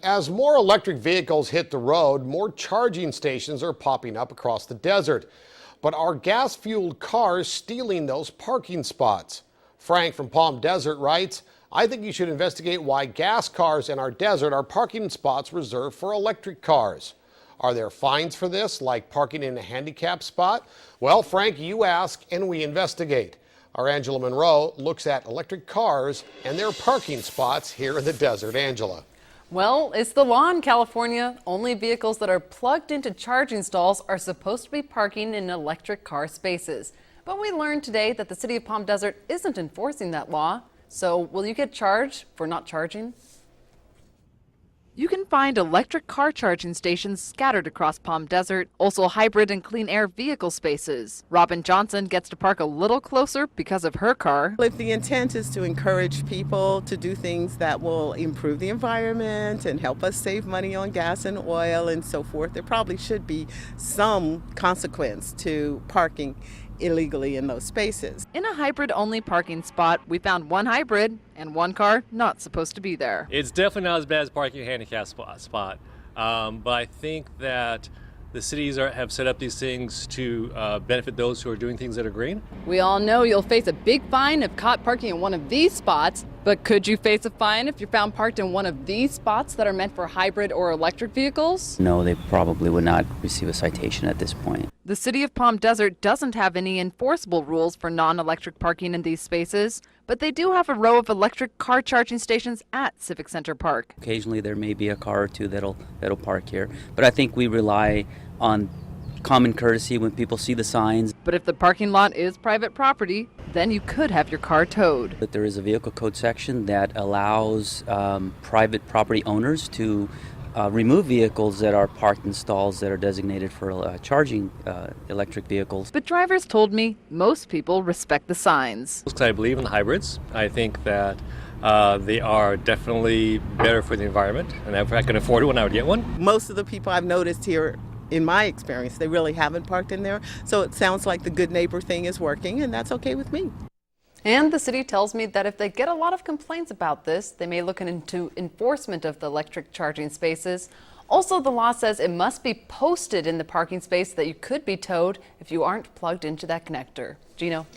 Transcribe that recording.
As more electric vehicles hit the road, more charging stations are popping up across the desert. But are gas-fueled cars stealing those parking spots? Frank from Palm Desert writes, I think you should investigate why gas cars in our desert are parking spots reserved for electric cars. Are there fines for this, like parking in a handicap spot? Well, Frank, you ask and we investigate. Our Angela Monroe looks at electric cars and their parking spots here in the desert. Angela. Well, it's the law in California. Only vehicles that are plugged into charging stalls are supposed to be parking in electric car spaces. But we learned today that the city of Palm Desert isn't enforcing that law. So will you get charged for not charging? You can find electric car charging stations scattered across Palm Desert, also hybrid and clean air vehicle spaces. Robin Johnson gets to park a little closer because of her car. If the intent is to encourage people to do things that will improve the environment and help us save money on gas and oil and so forth, there probably should be some consequence to parking illegally in those spaces. In a hybrid-only parking spot, we found one hybrid and one car not supposed to be there. It's definitely not as bad as parking a handicap spot, but I think that the cities have set up these things to benefit those who are doing things that are green. We all know you'll face a big fine if caught parking in one of these spots, but could you face a fine if you're found parked in one of these spots that are meant for hybrid or electric vehicles? No, they probably would not receive a citation at this point. The city of Palm Desert doesn't have any enforceable rules for non-electric parking in these spaces, but they do have a row of electric car charging stations at Civic Center Park. Occasionally there may be a car or two that'll park here, but I think we rely on common courtesy when people see the signs. But if the parking lot is private property, then you could have your car towed. But there is a vehicle code section that allows private property owners to remove vehicles that are parked in stalls that are designated for charging electric vehicles. But drivers told me most people respect the signs. I believe in the hybrids. I think that they are definitely better for the environment, and if I can afford it when I would get one. Most of the people I've noticed here, in my experience, they really haven't parked in there. So it sounds like the good neighbor thing is working, and that's okay with me. And the city tells me that if they get a lot of complaints about this, they may look into enforcement of the electric charging spaces. Also, the law says it must be posted in the parking space that you could be towed if you aren't plugged into that connector. Gino.